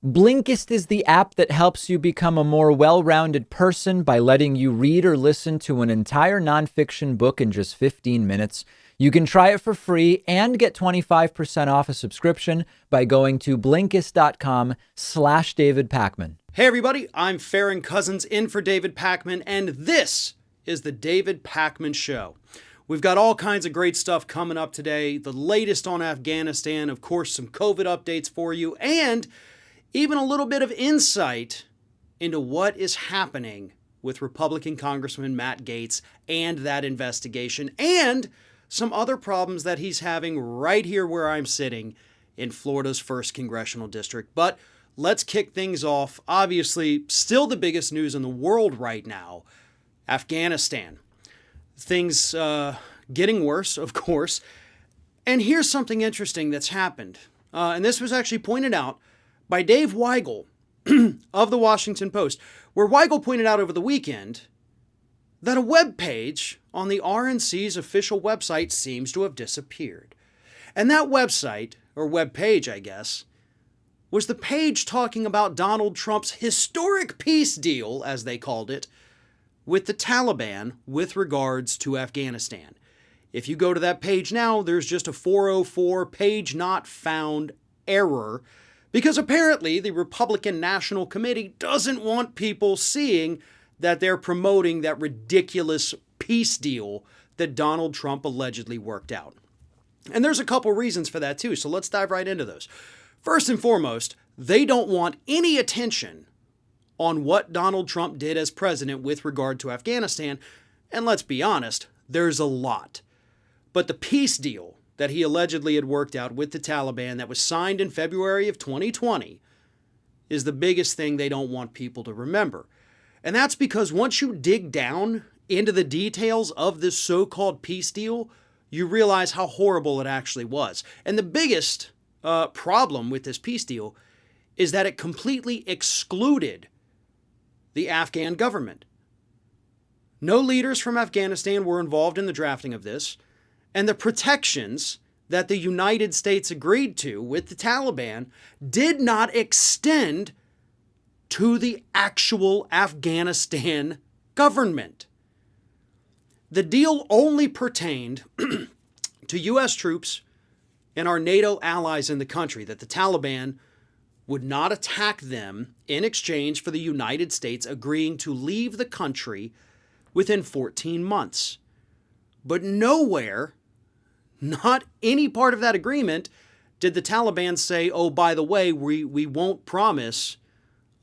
Blinkist is the app that helps you become a more well-rounded person by letting you read or listen to an entire nonfiction book in just 15 minutes. You can try it for free and get 25% off a subscription by going to Blinkist.com/David Pakman. Hey everybody, I'm Farron Cousins in for David Pakman, and this is the David Pakman Show. We've got all kinds of great stuff coming up today. The latest on Afghanistan, of course, some COVID updates for you, and even a little bit of insight into what is happening with Republican Congressman Matt Gaetz and that investigation, and some other problems that he's having right here where I'm sitting in Florida's 1st Congressional District. But let's kick things off. Obviously, still the biggest news in the world right now, Afghanistan. Things getting worse, of course. And here's something interesting that's happened. And this was actually pointed out by Dave Weigel of the Washington Post, where Weigel pointed out over the weekend that a web page on the RNC's official website seems to have disappeared. And that website, or web page, I guess, was the page talking about Donald Trump's historic peace deal, as they called it, with the Taliban with regards to Afghanistan. If you go to that page now, there's just a 404 page not found error, because apparently the Republican National Committee doesn't want people seeing that they're promoting that ridiculous peace deal that Donald Trump allegedly worked out. And there's a couple reasons for that too, so let's dive right into those. First and foremost, they don't want any attention on what Donald Trump did as president with regard to Afghanistan, and let's be honest, there's a lot. But the peace deal that he allegedly had worked out with the Taliban that was signed in February of 2020 is the biggest thing they don't want people to remember. And that's because once you dig down into the details of this so-called peace deal, you realize how horrible it actually was. And the biggest problem with this peace deal is that it completely excluded the Afghan government. No leaders from Afghanistan were involved in the drafting of this, and the protections that the United States agreed to with the Taliban did not extend to the actual Afghanistan government. The deal only pertained to U.S. troops and our NATO allies in the country, that the Taliban would not attack them in exchange for the United States agreeing to leave the country within 14 months. But nowhere, not any part of that agreement, did the Taliban say, oh, by the way, we won't promise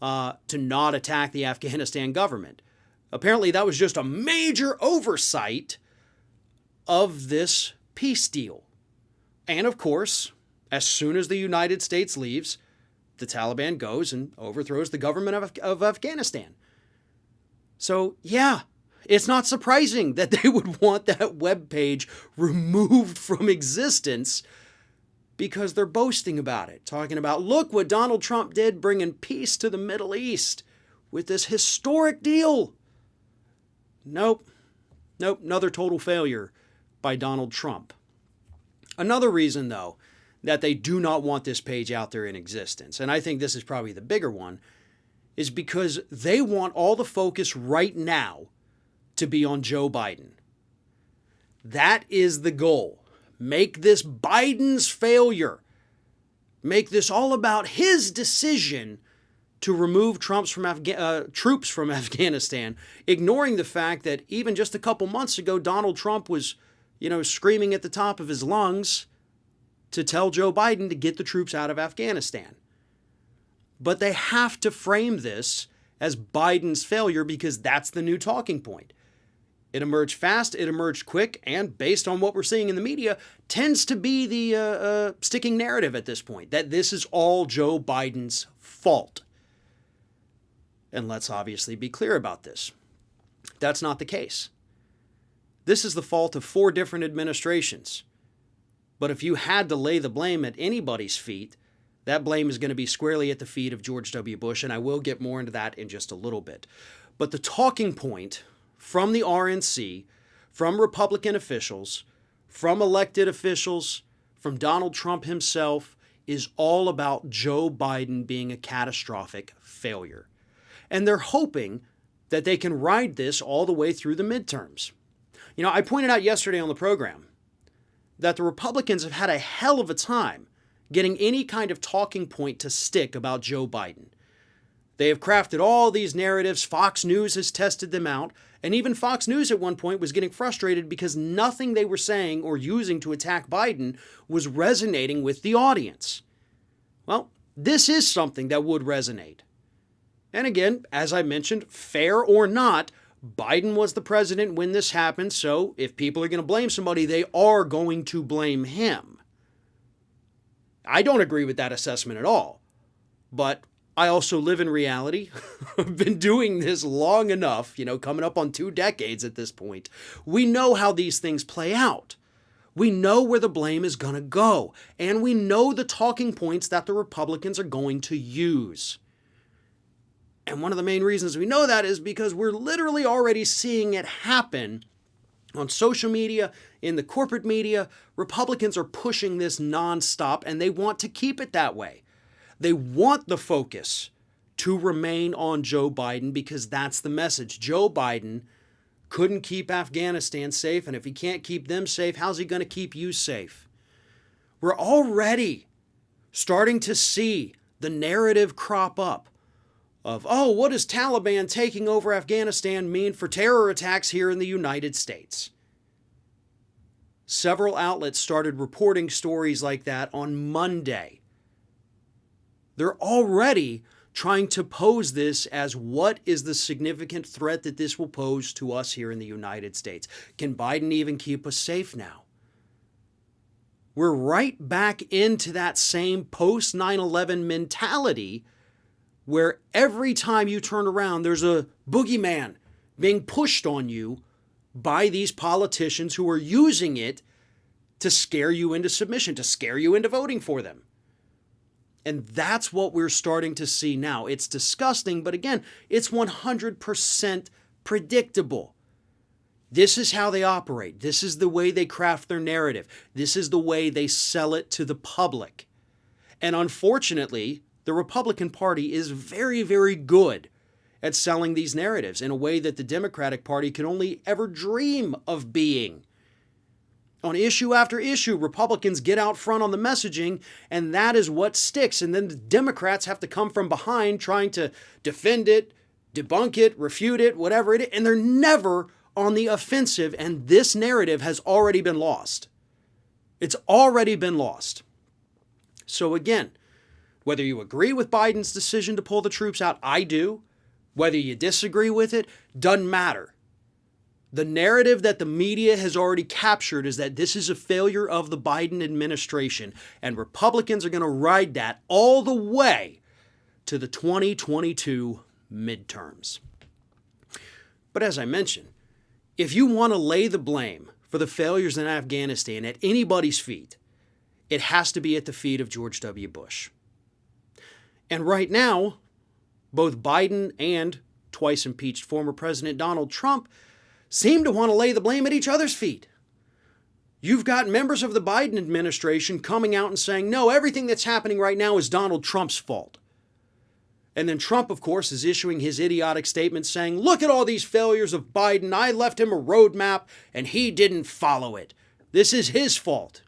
to not attack the Afghanistan government. Apparently, that was just a major oversight of this peace deal. And of course, as soon as the United States leaves, the Taliban goes and overthrows the government of Afghanistan. So, yeah, it's not surprising that they would want that web page removed from existence, because they're boasting about it, talking about, look what Donald Trump did bringing peace to the Middle East with this historic deal. Nope, another total failure by Donald Trump. Another reason, though, that they do not want this page out there in existence, and I think this is probably the bigger one, is because they want all the focus right now to be on Joe Biden. That is the goal. Make this Biden's failure. Make this all about his decision to remove troops from Afghanistan, ignoring the fact that even just a couple months ago, Donald Trump was, screaming at the top of his lungs to tell Joe Biden to get the troops out of Afghanistan. But they have to frame this as Biden's failure because that's the new talking point. It emerged fast, it emerged quick, and based on what we're seeing in the media, tends to be the sticking narrative at this point, that this is all Joe Biden's fault. And let's obviously be clear about this. That's not the case. This is the fault of 4 different administrations. But if you had to lay the blame at anybody's feet, that blame is going to be squarely at the feet of George W. Bush, and I will get more into that in just a little bit. But the talking point from the RNC, from Republican officials, from elected officials, from Donald Trump himself, is all about Joe Biden being a catastrophic failure. And they're hoping that they can ride this all the way through the midterms. You know, I pointed out yesterday on the program that the Republicans have had a hell of a time getting any kind of talking point to stick about Joe Biden. They have crafted all these narratives. Fox News has tested them out. And even Fox News at one point was getting frustrated because nothing they were saying or using to attack Biden was resonating with the audience. Well, this is something that would resonate. And again, as I mentioned, fair or not, Biden was the president when this happened. So if people are going to blame somebody, they are going to blame him. I don't agree with that assessment at all. But I also live in reality. I've been doing this long enough, coming up on 2 decades at this point. We know how these things play out. We know where the blame is going to go. And we know the talking points that the Republicans are going to use. And one of the main reasons we know that is because we're literally already seeing it happen on social media, in the corporate media. Republicans are pushing this nonstop, and they want to keep it that way. They want the focus to remain on Joe Biden because that's the message. Joe Biden couldn't keep Afghanistan safe, and if he can't keep them safe, how's he going to keep you safe? We're already starting to see the narrative crop up of, what does Taliban taking over Afghanistan mean for terror attacks here in the United States? Several outlets started reporting stories like that on Monday. They're already trying to pose this as what is the significant threat that this will pose to us here in the United States. Can Biden even keep us safe now? We're right back into that same post 9/11 mentality where every time you turn around, there's a boogeyman being pushed on you by these politicians who are using it to scare you into submission, to scare you into voting for them. And that's what we're starting to see now. It's disgusting, but again, it's 100% predictable. This is how they operate. This is the way they craft their narrative. This is the way they sell it to the public. And unfortunately, the Republican Party is very, very good at selling these narratives in a way that the Democratic Party can only ever dream of being. On issue after issue, Republicans get out front on the messaging, and that is what sticks. And then the Democrats have to come from behind trying to defend it, debunk it, refute it, whatever it is. And they're never on the offensive, and this narrative has already been lost. It's already been lost. So again, whether you agree with Biden's decision to pull the troops out, I do. Whether you disagree with it, doesn't matter. The narrative that the media has already captured is that this is a failure of the Biden administration, and Republicans are going to ride that all the way to the 2022 midterms. But as I mentioned, if you want to lay the blame for the failures in Afghanistan at anybody's feet, it has to be at the feet of George W. Bush. And right now, both Biden and twice impeached former President Donald Trump seem to want to lay the blame at each other's feet. You've got members of the Biden administration coming out and saying, no, everything that's happening right now is Donald Trump's fault. And then Trump, of course, is issuing his idiotic statement saying, look at all these failures of Biden. I left him a roadmap and he didn't follow it. This is his fault.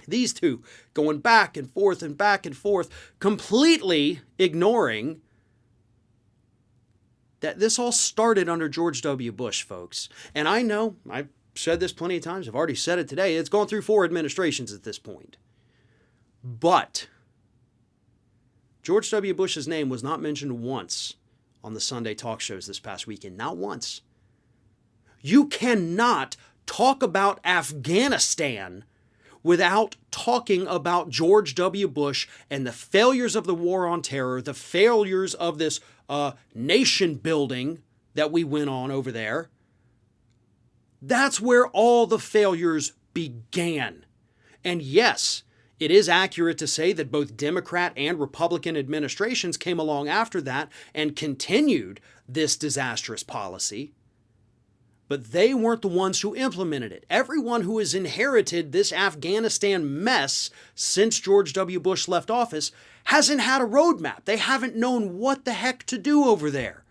These two going back and forth, completely ignoring that this all started under George W. Bush, folks. And I know, I've said this plenty of times, I've already said it today, it's gone through 4 administrations at this point. But George W. Bush's name was not mentioned once on the Sunday talk shows this past weekend. Not once. You cannot talk about Afghanistan without talking about George W. Bush and the failures of the war on terror, the failures of this nation building that we went on over there. That's where all the failures began. And yes, it is accurate to say that both Democrat and Republican administrations came along after that and continued this disastrous policy. But they weren't the ones who implemented it. Everyone who has inherited this Afghanistan mess since George W. Bush left office hasn't had a roadmap. They haven't known what the heck to do over there.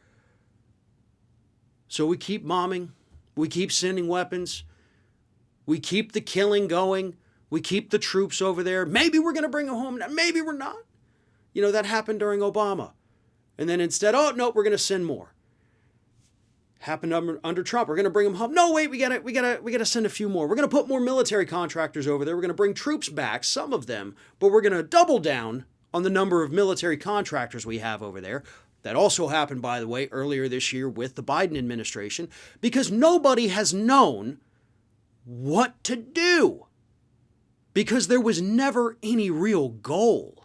So we keep bombing. We keep sending weapons. We keep the killing going. We keep the troops over there. Maybe we're going to bring them home. Maybe we're not. That happened during Obama. And then instead, oh, no, we're going to send more. Happened under Trump. We're going to bring them home. No, wait, we got to send a few more. We're going to put more military contractors over there. We're going to bring troops back, some of them, but we're going to double down on the number of military contractors we have over there. That also happened, by the way, earlier this year with the Biden administration, because nobody has known what to do, because there was never any real goal.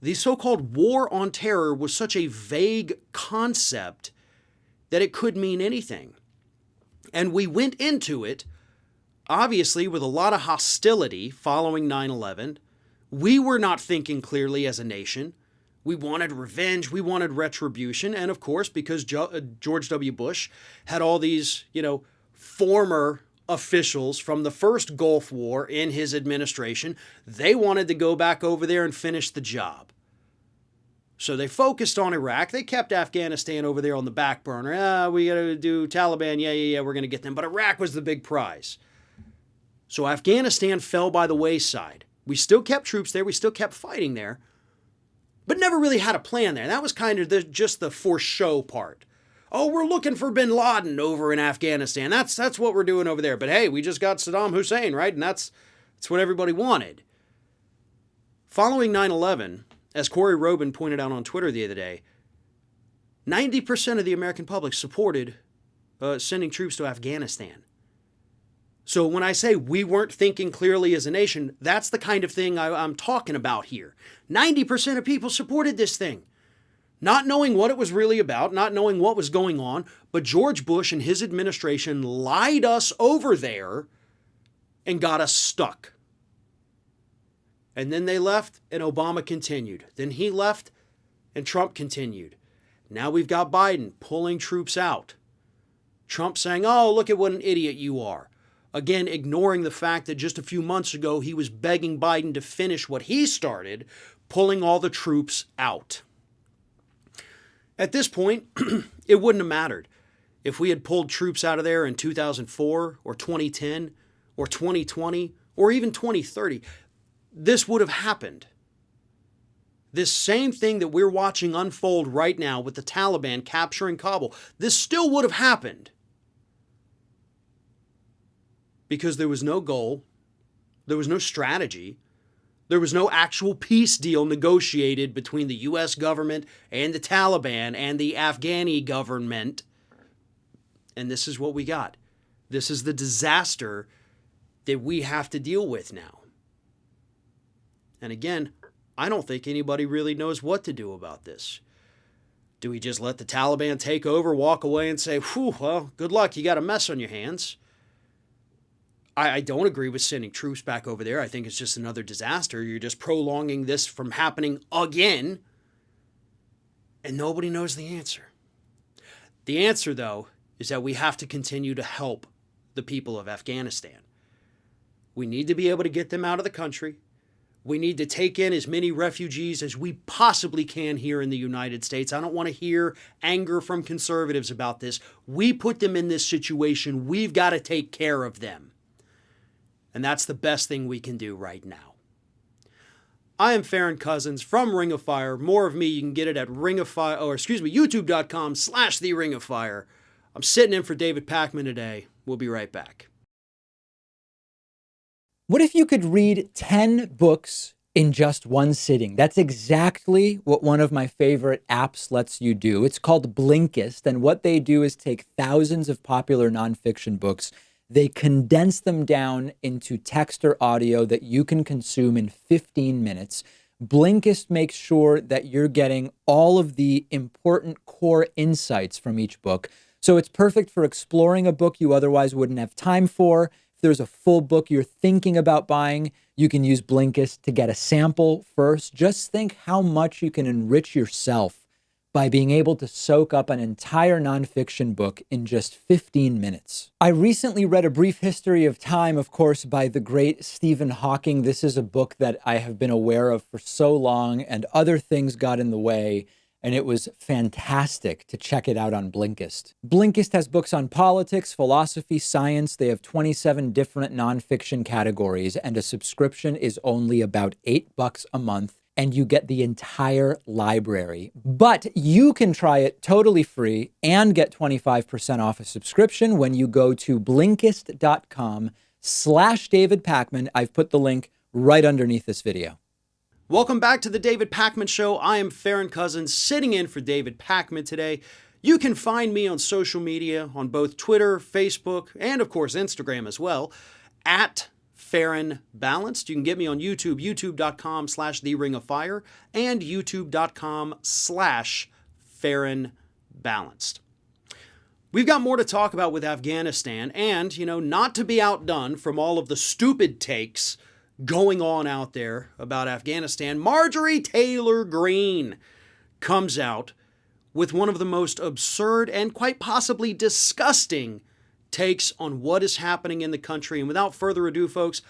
The so-called war on terror was such a vague concept that it could mean anything. And we went into it, obviously, with a lot of hostility following 9/11. We were not thinking clearly as a nation. We wanted revenge. We wanted retribution. And of course, because George W. Bush had all these, former officials from the first Gulf War in his administration, they wanted to go back over there and finish the job. So they focused on Iraq. They kept Afghanistan over there on the back burner. We got to do Taliban. Yeah, we're going to get them. But Iraq was the big prize. So Afghanistan fell by the wayside. We still kept troops there. We still kept fighting there. But never really had a plan there. That was kind of just the for show part. Oh, we're looking for bin Laden over in Afghanistan. That's what we're doing over there. But hey, we just got Saddam Hussein, right? And that's what everybody wanted. Following 9/11, as Corey Robin pointed out on Twitter the other day, 90% of the American public supported sending troops to Afghanistan. So when I say we weren't thinking clearly as a nation, that's the kind of thing I'm talking about here. 90% of people supported this thing. Not knowing what it was really about, not knowing what was going on, but George Bush and his administration lied us over there and got us stuck. And then they left and Obama continued. Then he left and Trump continued. Now we've got Biden pulling troops out. Trump saying, oh, look at what an idiot you are. Again, ignoring the fact that just a few months ago he was begging Biden to finish what he started, pulling all the troops out. At this point, it wouldn't have mattered if we had pulled troops out of there in 2004 or 2010 or 2020 or even 2030. This would have happened. This same thing that we're watching unfold right now with the Taliban capturing Kabul, this still would have happened. Because there was no goal, there was no strategy, there was no actual peace deal negotiated between the U.S. government and the Taliban and the Afghani government. And this is what we got. This is the disaster that we have to deal with now. And again, I don't think anybody really knows what to do about this. Do we just let the Taliban take over, walk away and say, whew, well, good luck, you got a mess on your hands? I don't agree with sending troops back over there. I think it's just another disaster. You're just prolonging this from happening again. And nobody knows the answer. The answer, though, is that we have to continue to help the people of Afghanistan. We need to be able to get them out of the country. We need to take in as many refugees as we possibly can here in the United States. I don't want to hear anger from conservatives about this. We put them in this situation. We've got to take care of them. And that's the best thing we can do right now. I am Farron Cousins from Ring of Fire. More of me, you can get it at youtube.com/The Ring of Fire. I'm sitting in for David Pakman today. We'll be right back. What if you could read 10 books in just one sitting? That's exactly what one of my favorite apps lets you do. It's called Blinkist, and what they do is take thousands of popular nonfiction books. They condense them down into text or audio that you can consume in 15 minutes. Blinkist makes sure that you're getting all of the important core insights from each book. So it's perfect for exploring a book you otherwise wouldn't have time for. If there's a full book you're thinking about buying, you can use Blinkist to get a sample first. Just think how much you can enrich yourself by being able to soak up an entire nonfiction book in just 15 minutes. I recently read A Brief History of Time, of course, by the great Stephen Hawking. This is a book that I have been aware of for so long, and other things got in the way, and it was fantastic to check it out on Blinkist. Blinkist has books on politics, philosophy, science. They have 27 different nonfiction categories, and a subscription is only about $8 a month, and you get the entire library. But you can try it totally free and get 25% off a subscription when you go to Blinkist.com/David Pakman. I've put the link right underneath this video. Welcome back to the David Pakman Show. I am Farron Cousins, sitting in for David Pakman today. You can find me on social media on both Twitter, Facebook, and of course Instagram as well, at Farron Balanced. You can get me on YouTube, youtube.com/The Ring of Fire, and youtube.com/Farron Balanced. We've got more to talk about with Afghanistan, and, not to be outdone from all of the stupid takes going on out there about Afghanistan, Marjorie Taylor Greene comes out with one of the most absurd and quite possibly disgusting takes on what is happening in the country. And without further ado, folks,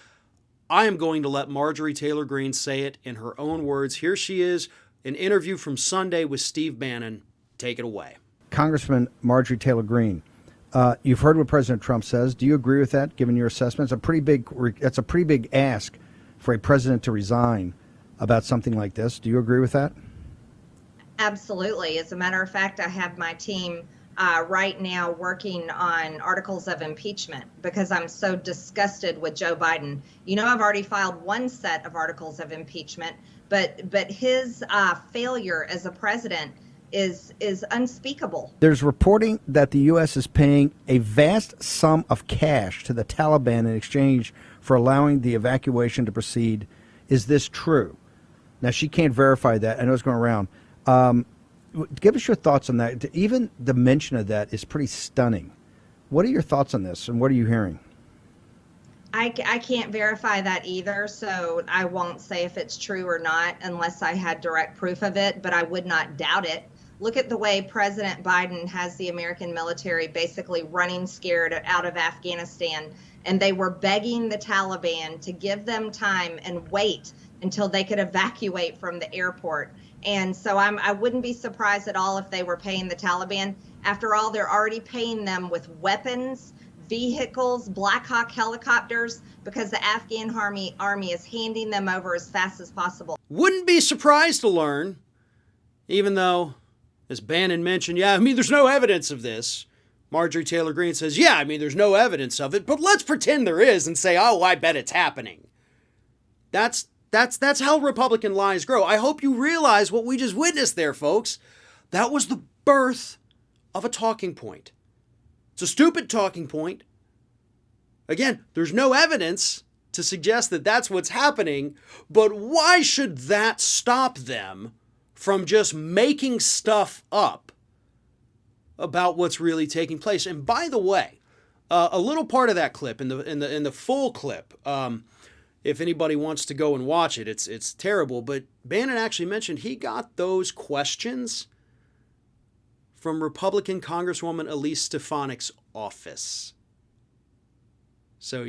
I am going to let Marjorie Taylor Greene say it in her own words. Here she is, an interview from Sunday with Steve Bannon. Take it away. Congressman Marjorie Taylor Greene, you've heard what President Trump says. Do you agree with that, given your assessment? It's a pretty big ask for a president to resign about something like this. Do you agree with that? Absolutely. As a matter of fact, I have my team right now working on articles of impeachment because I'm so disgusted with Joe Biden. I've already filed one set of articles of impeachment, but his failure as a president is unspeakable. There's reporting that the U.S. is paying a vast sum of cash to the Taliban in exchange for allowing the evacuation to proceed. Is this true? Now, she can't verify that. I know it's going around. Give us your thoughts on that. Even the mention of that is pretty stunning. What are your thoughts on this, and what are you hearing? I can't verify that either, so I won't say if it's true or not unless I had direct proof of it, but I would not doubt it. Look at the way President Biden has the American military basically running scared out of Afghanistan, and they were begging the Taliban to give them time and wait until they could evacuate from the airport. And so I wouldn't be surprised at all if they were paying the Taliban. After all, they're already paying them with weapons, vehicles, Black Hawk helicopters, because the Afghan army is handing them over as fast as possible. Wouldn't be surprised to learn, even though, as Bannon mentioned, there's no evidence of this. Marjorie Taylor Greene says, there's no evidence of it, but let's pretend there is and say, oh, I bet it's happening. That's how Republican lies grow. I hope you realize what we just witnessed there, folks. That was the birth of a talking point. It's a stupid talking point. Again, there's no evidence to suggest that that's what's happening, but why should that stop them from just making stuff up about what's really taking place? And by the way, a little part of that clip, in the full clip, if anybody wants to go and watch it, it's terrible. But Bannon actually mentioned he got those questions from Republican Congresswoman Elise Stefanik's office. So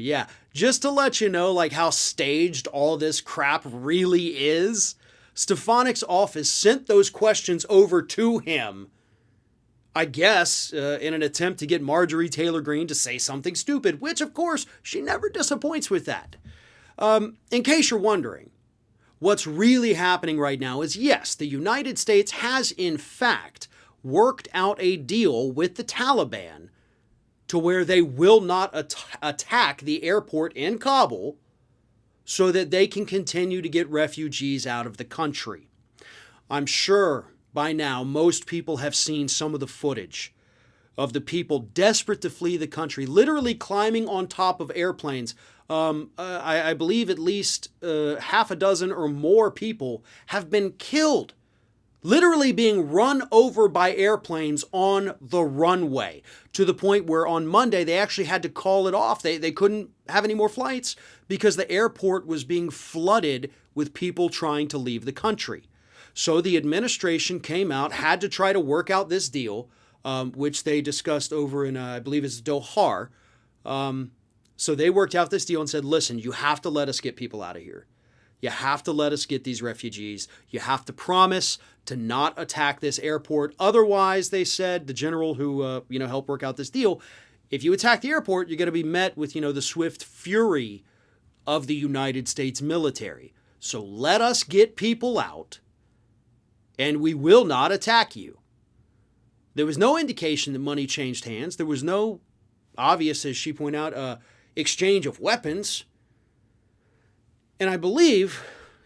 just to let you know how staged all this crap really is, Stefanik's office sent those questions over to him, I guess, in an attempt to get Marjorie Taylor Greene to say something stupid, which, of course, she never disappoints with that. In case you're wondering, what's really happening right now is, yes, the United States has, in fact, worked out a deal with the Taliban to where they will not attack the airport in Kabul so that they can continue to get refugees out of the country. I'm sure by now most people have seen some of the footage of the people desperate to flee the country, literally climbing on top of airplanes. I believe at least half a dozen or more people have been killed, literally being run over by airplanes on the runway, to the point where on Monday they actually had to call it off. They couldn't have any more flights because the airport was being flooded with people trying to leave the country. So the administration came out, had to try to work out this deal, which they discussed over in, I believe it's Doha. So they worked out this deal and said, listen, you have to let us get people out of here. You have to let us get these refugees. You have to promise to not attack this airport. Otherwise, they said, the general who helped work out this deal, if you attack the airport, you're going to be met with, the swift fury of the United States military. So let us get people out, and we will not attack you. There was no indication that money changed hands. There was no obvious, as she pointed out, exchange of weapons. And I believe,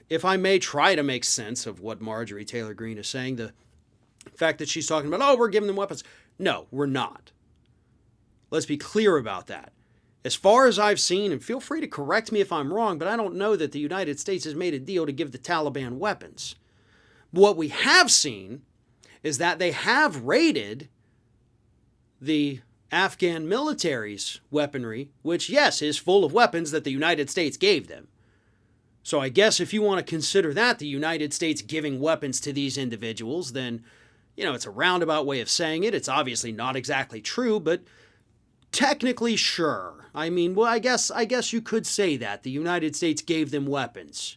if I may try to make sense of what Marjorie Taylor Greene is saying, the fact that she's talking about, we're giving them weapons. No, we're not. Let's be clear about that. As far as I've seen, and feel free to correct me if I'm wrong, but I don't know that the United States has made a deal to give the Taliban weapons. But what we have seen is that they have raided the Afghan military's weaponry, which, yes, is full of weapons that the United States gave them. So I guess if you want to consider that the United States giving weapons to these individuals, then, it's a roundabout way of saying it. It's obviously not exactly true, but technically, sure. I mean, well, I guess you could say that. The United States gave them weapons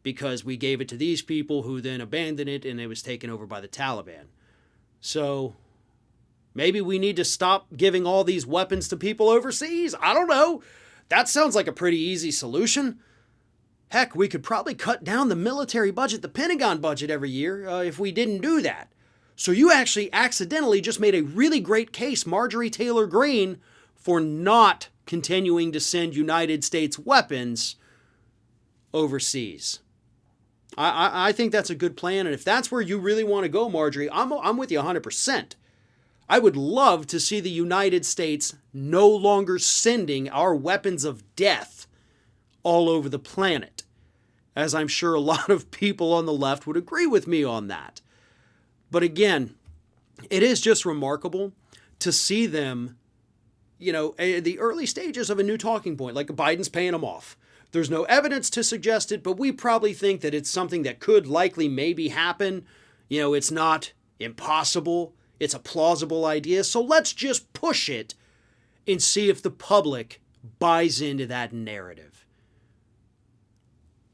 because we gave it to these people who then abandoned it and it was taken over by the Taliban. So maybe we need to stop giving all these weapons to people overseas. I don't know. That sounds like a pretty easy solution. Heck, we could probably cut down the military budget, the Pentagon budget every year if we didn't do that. So you actually accidentally just made a really great case, Marjorie Taylor Greene, for not continuing to send United States weapons overseas. I think that's a good plan, and if that's where you really want to go, Marjorie, I'm with you 100%. I would love to see the United States no longer sending our weapons of death all over the planet, as I'm sure a lot of people on the left would agree with me on that. But again, it is just remarkable to see them, the early stages of a new talking point, like Biden's paying them off. There's no evidence to suggest it, but we probably think that it's something that could likely maybe happen. It's not impossible. It's a plausible idea. So let's just push it and see if the public buys into that narrative.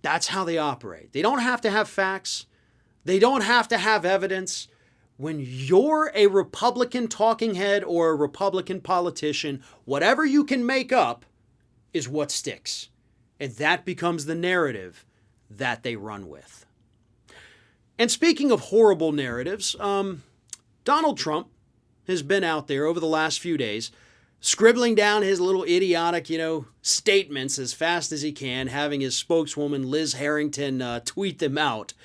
That's how they operate. They don't have to have facts. They don't have to have evidence. When you're a Republican talking head or a Republican politician, whatever you can make up is what sticks. And that becomes the narrative that they run with. And speaking of horrible narratives, Donald Trump has been out there over the last few days scribbling down his little idiotic, statements as fast as he can, having his spokeswoman, Liz Harrington, tweet them out.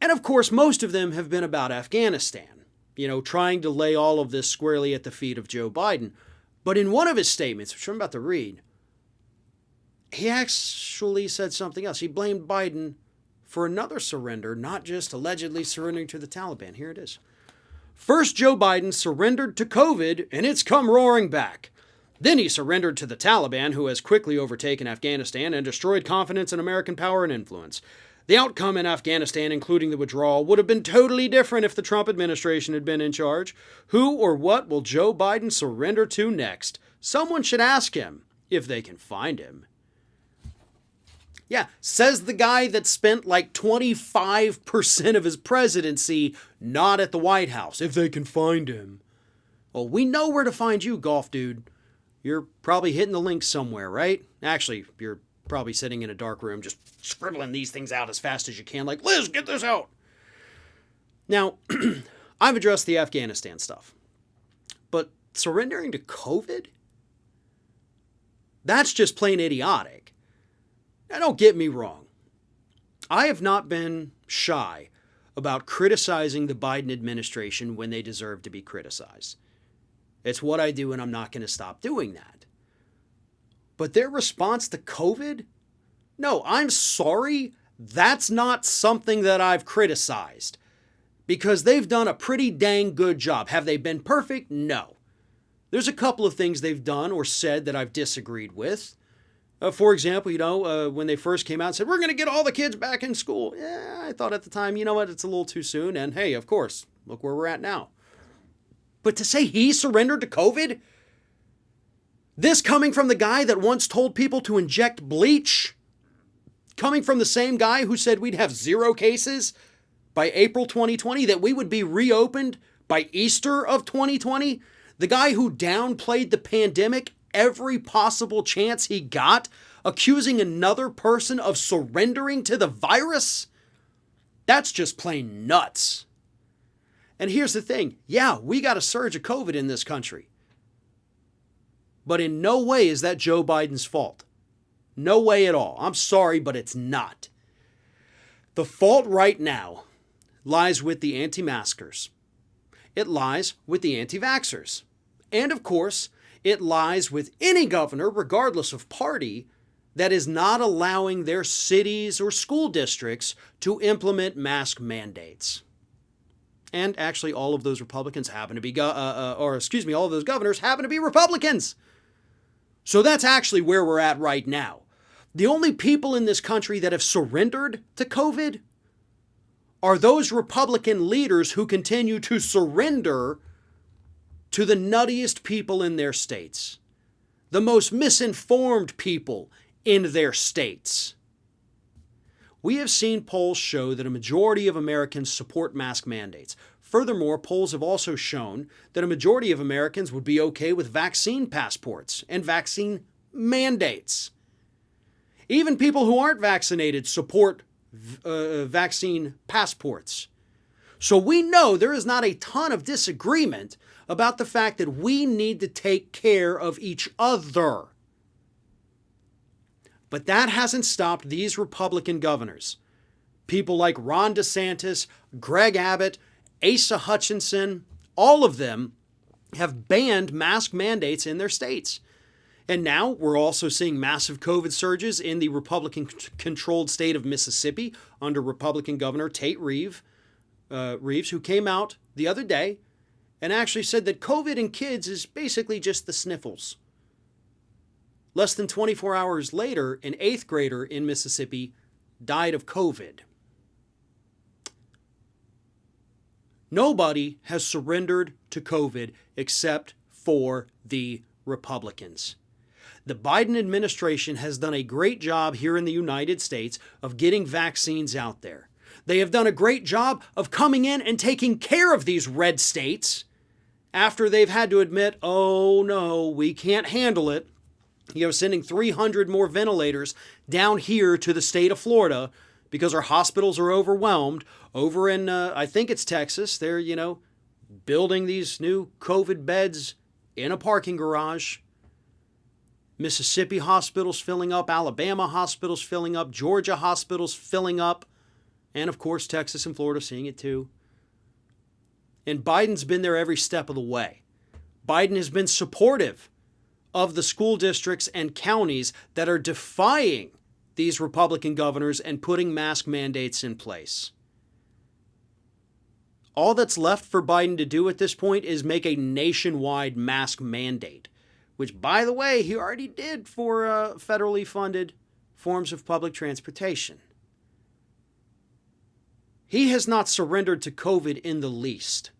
And of course, most of them have been about Afghanistan, trying to lay all of this squarely at the feet of Joe Biden. But in one of his statements, which I'm about to read, he actually said something else. He blamed Biden for another surrender, not just allegedly surrendering to the Taliban. Here it is. First, Joe Biden surrendered to COVID, and it's come roaring back. Then he surrendered to the Taliban, who has quickly overtaken Afghanistan and destroyed confidence in American power and influence. The outcome in Afghanistan, including the withdrawal, would have been totally different if the Trump administration had been in charge. Who or what will Joe Biden surrender to next? Someone should ask him, if they can find him. Yeah, says the guy that spent like 25% of his presidency not at the White House, if they can find him. Well, we know where to find you, golf dude. You're probably hitting the link somewhere, right? Actually, you're probably sitting in a dark room just scribbling these things out as fast as you can, like, Liz, get this out. Now, I've addressed the Afghanistan stuff, but surrendering to COVID? That's just plain idiotic. Now, don't get me wrong. I have not been shy about criticizing the Biden administration when they deserve to be criticized. It's what I do, and I'm not going to stop doing that. But their response to COVID? No, I'm sorry. That's not something that I've criticized. Because they've done a pretty dang good job. Have they been perfect? No. There's a couple of things they've done or said that I've disagreed with. For example, when they first came out and said, we're going to get all the kids back in school. Yeah, I thought at the time, you know what, it's a little too soon. And hey, of course, look where we're at now. But to say he surrendered to COVID? This coming from the guy that once told people to inject bleach? Coming from the same guy who said we'd have 0 cases by April 2020, that we would be reopened by Easter of 2020? The guy who downplayed the pandemic every possible chance he got, accusing another person of surrendering to the virus? That's just plain nuts. And here's the thing. Yeah, we got a surge of COVID in this country. But in no way is that Joe Biden's fault. No way at all. I'm sorry, but it's not. The fault right now lies with the anti-maskers. It lies with the anti-vaxxers. And of course, it lies with any governor, regardless of party, that is not allowing their cities or school districts to implement mask mandates. And actually, all of those Republicans happen to be, all of those governors happen to be Republicans. So that's actually where we're at right now. The only people in this country that have surrendered to COVID are those Republican leaders who continue to surrender to the nuttiest people in their states, the most misinformed people in their states. We have seen polls show that a majority of Americans support mask mandates. Furthermore, polls have also shown that a majority of Americans would be okay with vaccine passports and vaccine mandates. Even people who aren't vaccinated support vaccine passports. So we know there is not a ton of disagreement about the fact that we need to take care of each other. But that hasn't stopped these Republican governors. People like Ron DeSantis, Greg Abbott, Asa Hutchinson, all of them have banned mask mandates in their states. And now we're also seeing massive COVID surges in the Republican-controlled state of Mississippi under Republican Governor Tate Reeves, who came out the other day and actually said that COVID in kids is basically just the sniffles. Less than 24 hours later, an 8th grader in Mississippi died of COVID. Nobody has surrendered to COVID except for the Republicans. The Biden administration has done a great job here in the United States of getting vaccines out there. They have done a great job of coming in and taking care of these red states after they've had to admit, oh no, we can't handle it. Sending 300 more ventilators down here to the state of Florida because our hospitals are overwhelmed. Over in, I think it's Texas, they're, building these new COVID beds in a parking garage. Mississippi hospitals filling up, Alabama hospitals filling up, Georgia hospitals filling up, and of course Texas and Florida seeing it too. And Biden's been there every step of the way. Biden has been supportive of the school districts and counties that are defying these Republican governors and putting mask mandates in place. All that's left for Biden to do at this point is make a nationwide mask mandate, which, by the way, he already did for federally funded forms of public transportation. He has not surrendered to COVID in the least.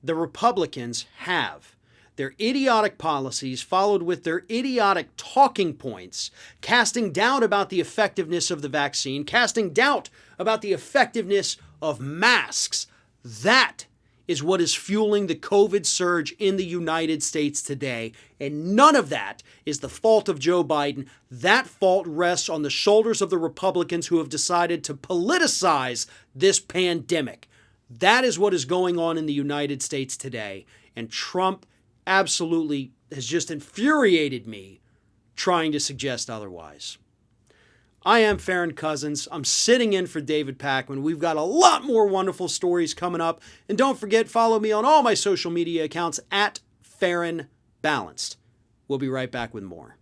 The Republicans have. Their idiotic policies, followed with their idiotic talking points, casting doubt about the effectiveness of the vaccine, casting doubt about the effectiveness of masks. That is what is fueling the COVID surge in the United States today. And none of that is the fault of Joe Biden. That fault rests on the shoulders of the Republicans who have decided to politicize this pandemic. That is what is going on in the United States today. And Trump absolutely has just infuriated me trying to suggest otherwise. I am Farron Cousins. I'm sitting in for David Pakman. We've got a lot more wonderful stories coming up. And don't forget, follow me on all my social media accounts at Farron Balanced. We'll be right back with more.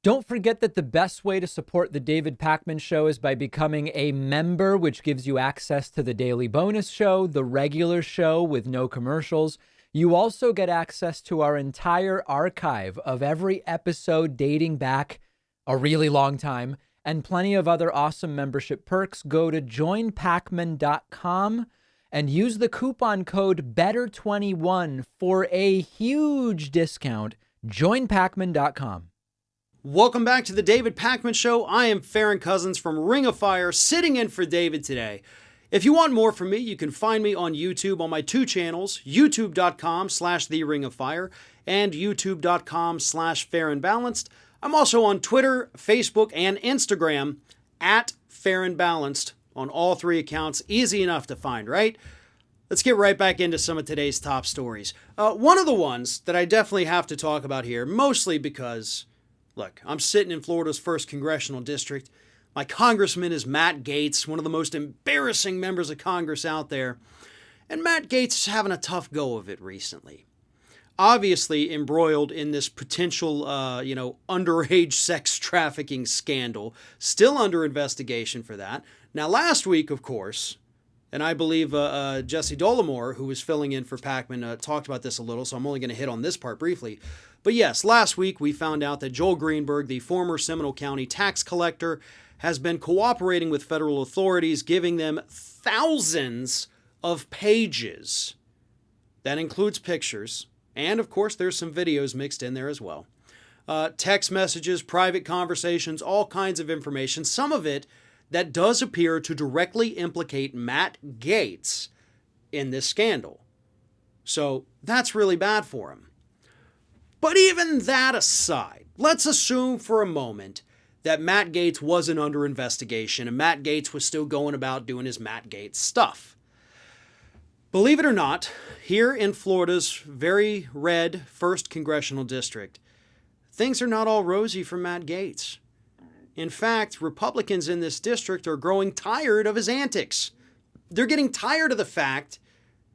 Don't forget that the best way to support the David Pakman Show is by becoming a member, which gives you access to the daily bonus show, the regular show with no commercials. You also get access to our entire archive of every episode dating back a really long time and plenty of other awesome membership perks. Go to joinpacman.com and use the coupon code BETTER21 for a huge discount. Joinpacman.com. Welcome back to the David Pakman Show. I am Farron Cousins from Ring of Fire, sitting in for David today. If you want more from me, you can find me on YouTube on my two channels, youtube.com/TheRingOfFire and youtube.com/FarronBalanced. I'm also on Twitter, Facebook, and Instagram at FarronBalanced on all three accounts. Easy enough to find, right? Let's get right back into some of today's top stories. One of the ones that I definitely have to talk about here, mostly because, look, I'm sitting in Florida's 1st Congressional District. My congressman is Matt Gaetz, one of the most embarrassing members of Congress out there. And Matt Gaetz is having a tough go of it recently. Obviously embroiled in this potential, underage sex trafficking scandal. Still under investigation for that. Now, last week, of course, and I believe Jesse Dollemore, who was filling in for Pakman, talked about this a little, so I'm only going to hit on this part briefly. But yes, last week we found out that Joel Greenberg, the former Seminole County tax collector, has been cooperating with federal authorities, giving them thousands of pages. That includes pictures, and of course there's some videos mixed in there as well. Text messages, private conversations, all kinds of information, some of it that does appear to directly implicate Matt Gaetz in this scandal. So that's really bad for him. But even that aside, let's assume for a moment that Matt Gaetz wasn't under investigation and Matt Gaetz was still going about doing his Matt Gaetz stuff. Believe it or not, here in Florida's very red 1st Congressional District, things are not all rosy for Matt Gaetz. In fact, Republicans in this district are growing tired of his antics. They're getting tired of the fact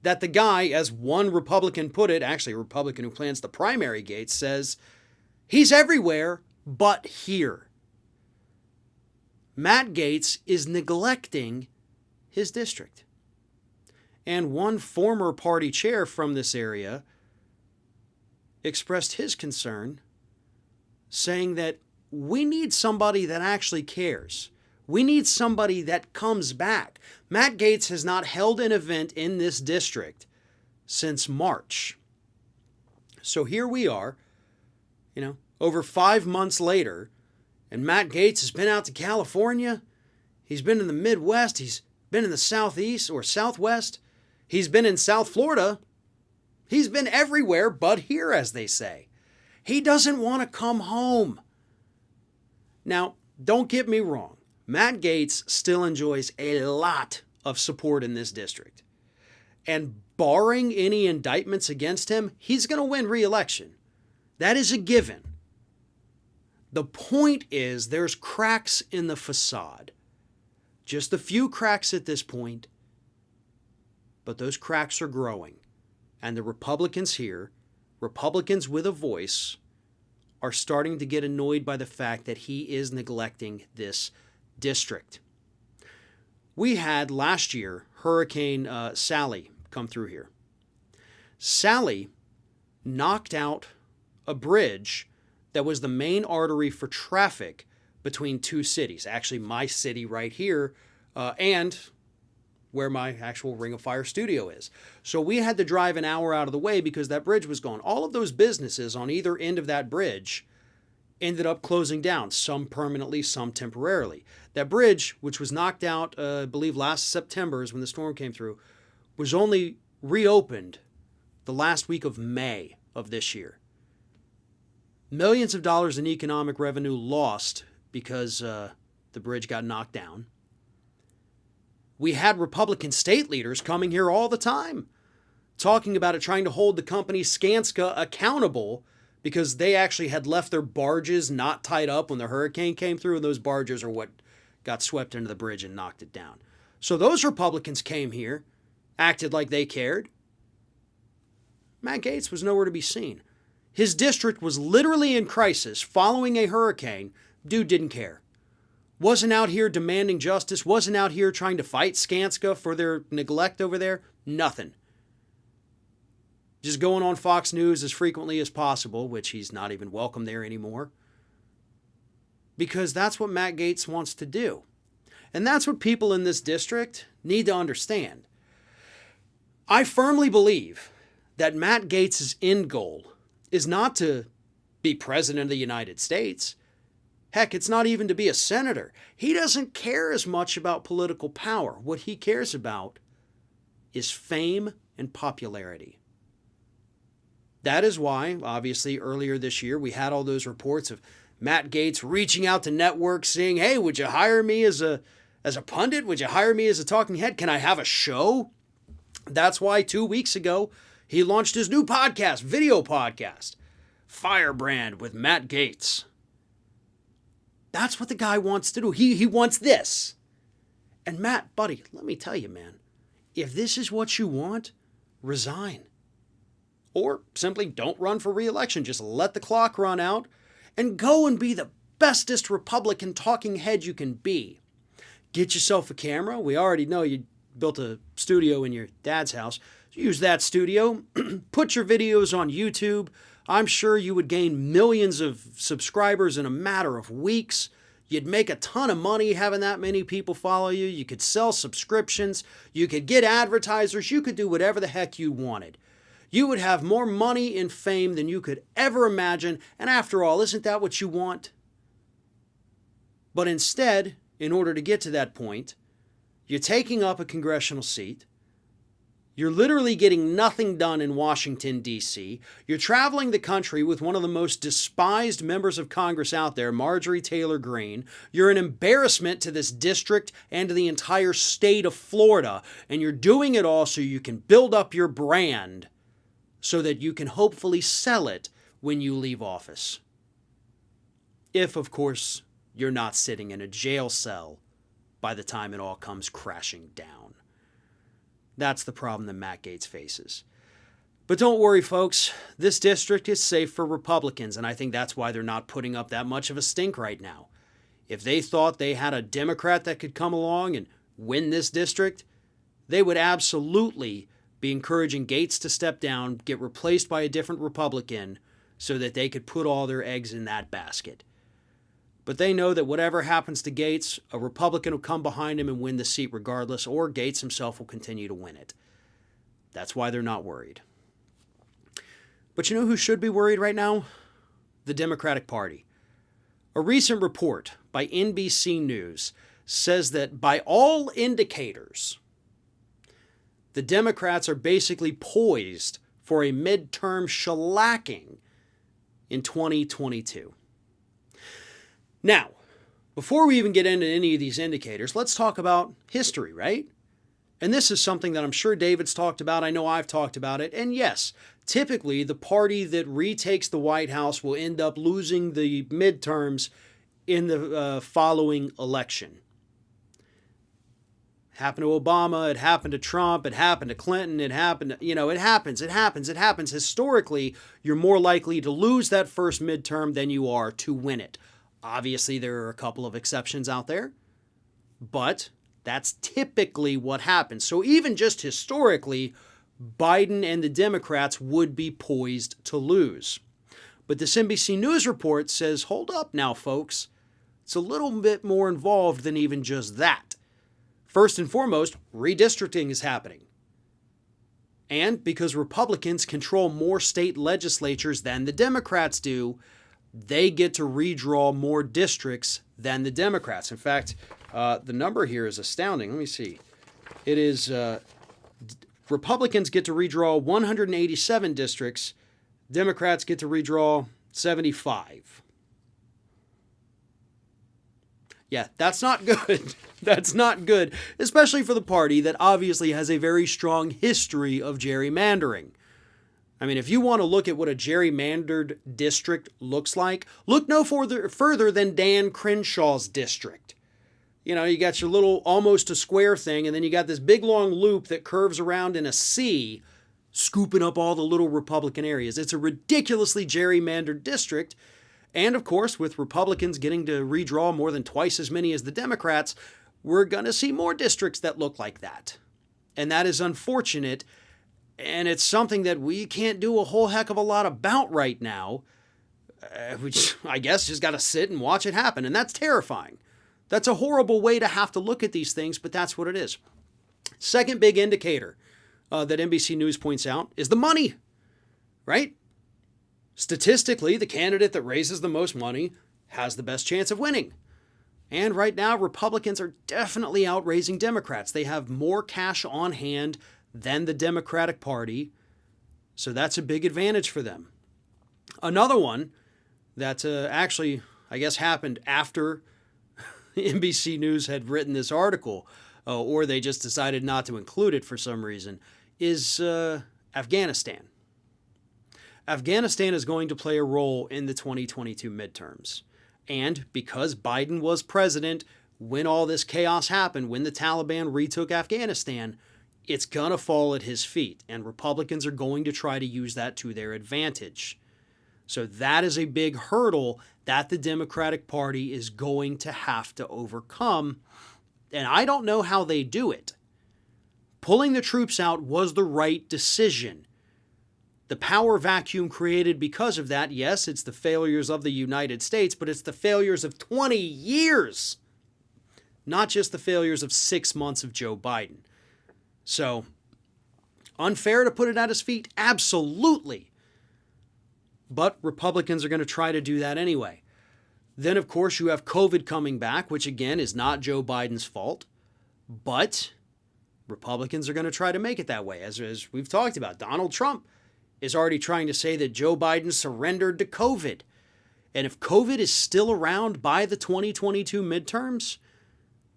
that the guy, as one Republican put it, actually a Republican who plans the primary Gaetz, says, he's everywhere but here. Matt Gaetz is neglecting his district. And one former party chair from this area expressed his concern, saying that we need somebody that actually cares. We need somebody that comes back. Matt Gaetz has not held an event in this district since March. So here we are, over 5 months later, and Matt Gaetz has been out to California. He's been in the Midwest. He's been in the Southeast or Southwest. He's been in South Florida. He's been everywhere but here, as they say. He doesn't want to come home. Now, don't get me wrong. Matt Gaetz still enjoys a lot of support in this district. And barring any indictments against him, he's going to win re-election. That is a given. The point is there's cracks in the facade. Just a few cracks at this point, but those cracks are growing. And the Republicans here, Republicans with a voice, are starting to get annoyed by the fact that he is neglecting this district. We had last year Hurricane Sally come through here. Sally knocked out a bridge that was the main artery for traffic between two cities. Actually, my city right here and where my actual Ring of Fire studio is. So we had to drive an hour out of the way because that bridge was gone. All of those businesses on either end of that bridge ended up closing down, some permanently, some temporarily. That bridge, which was knocked out, I believe last September is when the storm came through, was only reopened the last week of May of this year. Millions of dollars in economic revenue lost because the bridge got knocked down. We had Republican state leaders coming here all the time, talking about it, trying to hold the company Skanska accountable because they actually had left their barges not tied up when the hurricane came through, and those barges are what got swept into the bridge and knocked it down. So those Republicans came here, acted like they cared. Matt Gaetz was nowhere to be seen. His district was literally in crisis following a hurricane. Dude didn't care. Wasn't out here demanding justice, wasn't out here trying to fight Skanska for their neglect over there. Nothing. just going on Fox News as frequently as possible, which he's not even welcome there anymore, because that's what Matt Gaetz wants to do. And that's what people in this district need to understand. I firmly believe that Matt Gaetz' end goal is not to be president of the United States. Heck, it's not even to be a senator. He doesn't care as much about political power. What he cares about is fame and popularity. That is why, obviously, earlier this year, we had all those reports of Matt Gaetz reaching out to networks saying, hey, would you hire me as a pundit? Would you hire me as a talking head? Can I have a show? That's why 2 weeks ago, he launched his new podcast, video podcast, Firebrand with Matt Gaetz. That's what the guy wants to do. He wants this. And Matt, buddy, let me tell you, man, if this is what you want, resign. Or simply don't run for re-election. Just let the clock run out and go and be the bestest Republican talking head you can be. Get yourself a camera. We already know you built a studio in your dad's house. Use that studio. Put your videos on YouTube. I'm sure you would gain millions of subscribers in a matter of weeks. You'd make a ton of money having that many people follow you. You could sell subscriptions. You could get advertisers. You could do whatever the heck you wanted. You would have more money and fame than you could ever imagine. And after all, isn't that what you want? But instead, in order to get to that point, you're taking up a congressional seat. You're literally getting nothing done in Washington, D.C. You're traveling the country with one of the most despised members of Congress out there, Marjorie Taylor Greene. You're an embarrassment to this district and to the entire state of Florida. And you're doing it all so you can build up your brand so that you can hopefully sell it when you leave office. If, of course, you're not sitting in a jail cell by the time it all comes crashing down. That's the problem that Matt Gaetz faces. But don't worry, folks. This district is safe for Republicans, and I think that's why they're not putting up that much of a stink right now. If they thought they had a Democrat that could come along and win this district, they would absolutely be encouraging Gaetz to step down, get replaced by a different Republican, so that they could put all their eggs in that basket. But they know that whatever happens to Gaetz, a Republican will come behind him and win the seat regardless, or Gaetz himself will continue to win it. That's why they're not worried. But you know who should be worried right now? The Democratic Party. A recent report by NBC News says that by all indicators, the Democrats are basically poised for a midterm shellacking in 2022. Now, before we even get into any of these indicators, let's talk about history, right? And this is something that I'm sure David's talked about. I know I've talked about it. And yes, typically the party that retakes the White House will end up losing the midterms in the following election. It happened to Obama. It happened to Trump. It happened to Clinton. It happened, it happens. Historically, you're more likely to lose that first midterm than you are to win it. Obviously, there are a couple of exceptions out there, but that's typically what happens. So even just historically, Biden and the Democrats would be poised to lose. But this NBC News report says, hold up now, folks. It's a little bit more involved than even just that. First and foremost, redistricting is happening. And because Republicans control more state legislatures than the Democrats do, they get to redraw more districts than the Democrats. In fact, the number here is astounding. Let me see. It is Republicans get to redraw 187 districts. Democrats get to redraw 75. Yeah, that's not good. That's not good, especially for the party that obviously has a very strong history of gerrymandering. I mean, if you want to look at what a gerrymandered district looks like, look no further than Dan Crenshaw's district. You got your little almost a square thing, and then you got this big long loop that curves around in a C, scooping up all the little Republican areas. It's a ridiculously gerrymandered district. And of course, with Republicans getting to redraw more than twice as many as the Democrats, we're going to see more districts that look like that. And that is unfortunate. And it's something that we can't do a whole heck of a lot about right now. Which I guess just got to sit and watch it happen. And that's terrifying. That's a horrible way to have to look at these things, but that's what it is. Second big indicator that NBC News points out is the money, right? Statistically, the candidate that raises the most money has the best chance of winning. And right now, Republicans are definitely outraising Democrats. They have more cash on hand than the Democratic Party, so that's a big advantage for them. Another one that actually, I guess, happened after NBC News had written this article, or they just decided not to include it for some reason, is Afghanistan. Afghanistan is going to play a role in the 2022 midterms. And because Biden was president when all this chaos happened, when the Taliban retook Afghanistan, it's going to fall at his feet. And Republicans are going to try to use that to their advantage. So that is a big hurdle that the Democratic Party is going to have to overcome. And I don't know how they do it. Pulling the troops out was the right decision. The power vacuum created because of that, yes, it's the failures of the United States, but it's the failures of 20 years, not just the failures of 6 months of Joe Biden. So, unfair to put it at his feet? Absolutely. But Republicans are going to try to do that anyway. Then, of course, you have COVID coming back, which again is not Joe Biden's fault. But Republicans are going to try to make it that way. As we've talked about, Donald Trump is already trying to say that Joe Biden surrendered to COVID. And if COVID is still around by the 2022 midterms,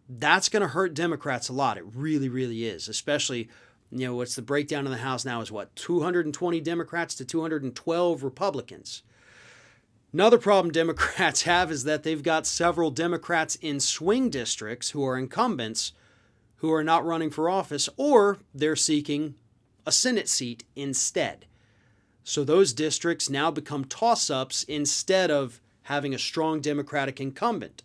that's going to hurt Democrats a lot. It really, really is. Especially, what's the breakdown in the House now is what? 220 Democrats to 212 Republicans. Another problem Democrats have is that they've got several Democrats in swing districts who are incumbents who are not running for office, or they're seeking a Senate seat instead. So those districts now become toss-ups instead of having a strong Democratic incumbent.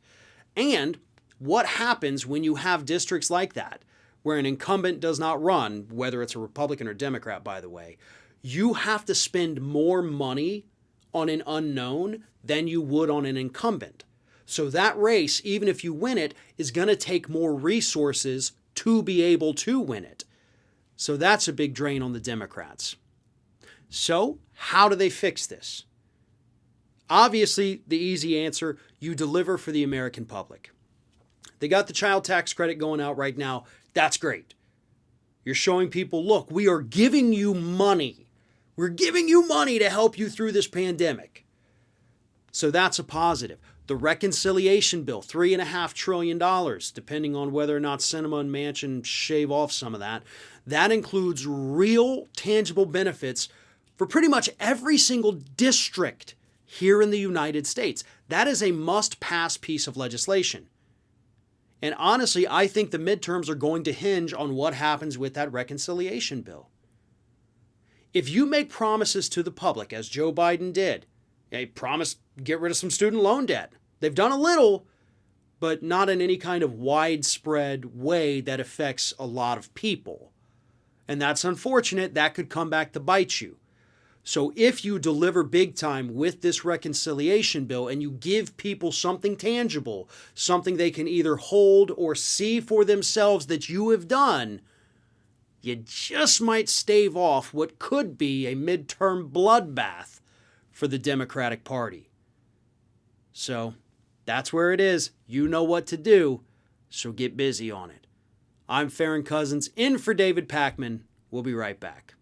And what happens when you have districts like that, where an incumbent does not run, whether it's a Republican or Democrat, by the way, you have to spend more money on an unknown than you would on an incumbent. So that race, even if you win it, is going to take more resources to be able to win it. So that's a big drain on the Democrats. So how do they fix this? Obviously, the easy answer, you deliver for the American public. They got the child tax credit going out right now. That's great. You're showing people, look, we are giving you money. We're giving you money to help you through this pandemic. So that's a positive. The reconciliation bill, $3.5 trillion, depending on whether or not Sinema and Manchin shave off some of that. That includes real, tangible benefits for pretty much every single district here in the United States. That is a must-pass piece of legislation. And honestly, I think the midterms are going to hinge on what happens with that reconciliation bill. If you make promises to the public, as Joe Biden did, they promised get rid of some student loan debt. They've done a little, but not in any kind of widespread way that affects a lot of people. And that's unfortunate. That could come back to bite you. So if you deliver big time with this reconciliation bill and you give people something tangible, something they can either hold or see for themselves that you have done, you just might stave off what could be a midterm bloodbath for the Democratic Party. So that's where it is. You know what to do, so get busy on it. I'm Farron Cousins, in for David Pakman. We'll be right back.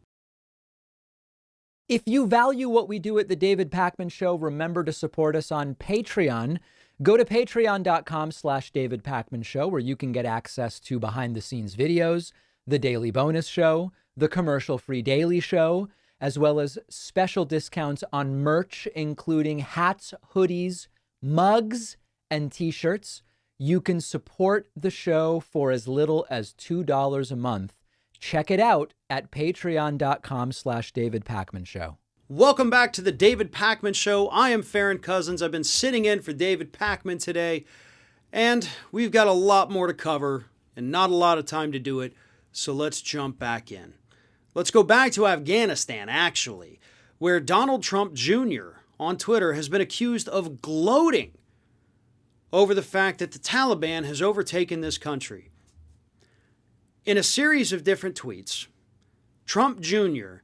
If you value what we do at The David Pakman Show, remember to support us on Patreon. Go to patreon.com/David Pakman Show, where you can get access to behind-the-scenes videos, the daily bonus show, the commercial-free daily show, as well as special discounts on merch, including hats, hoodies, mugs, and t-shirts. You can support the show for as little as $2 a month. Check it out at patreon.com/David Pakman Show. Welcome back to the David Pakman Show. I am Farron Cousins. I've been sitting in for David Pakman today, and we've got a lot more to cover and not a lot of time to do it, so let's jump back in. Let's go back to Afghanistan, actually, where Donald Trump Jr. on Twitter has been accused of gloating over the fact that the Taliban has overtaken this country. In a series of different tweets, Trump Jr.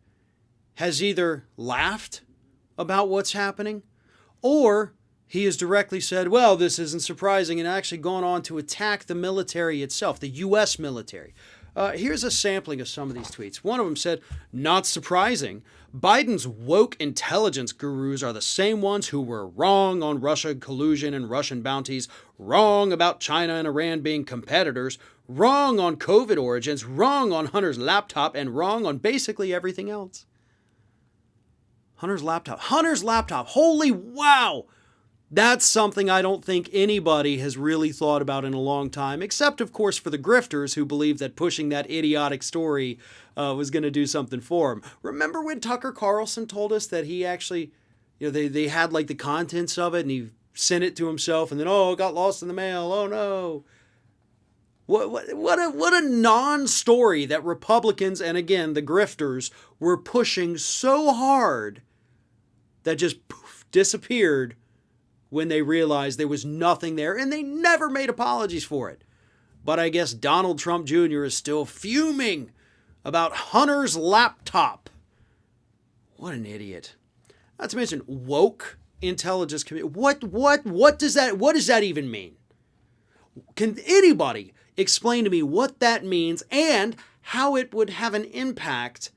has either laughed about what's happening, or he has directly said, well, this isn't surprising, and actually gone on to attack the military itself, the U.S. military. Here's a sampling of some of these tweets. One of them said, not surprising, Biden's woke intelligence gurus are the same ones who were wrong on Russia collusion and Russian bounties, wrong about China and Iran being competitors, wrong on COVID origins, wrong on Hunter's laptop, and wrong on basically everything else. Hunter's laptop. Holy wow! That's something I don't think anybody has really thought about in a long time, except, of course, for the grifters who believe that pushing that idiotic story was going to do something for him. Remember when Tucker Carlson told us that he actually, they had like the contents of it and he sent it to himself and then, it got lost in the mail. Oh, no. What a non-story that Republicans and, again, the grifters were pushing so hard that just poof, disappeared when they realized there was nothing there, and they never made apologies for it. But I guess Donald Trump Jr. is still fuming about Hunter's laptop. What an idiot. Not to mention woke intelligence community. What does that even mean? Can anybody explain to me what that means and how it would have an impact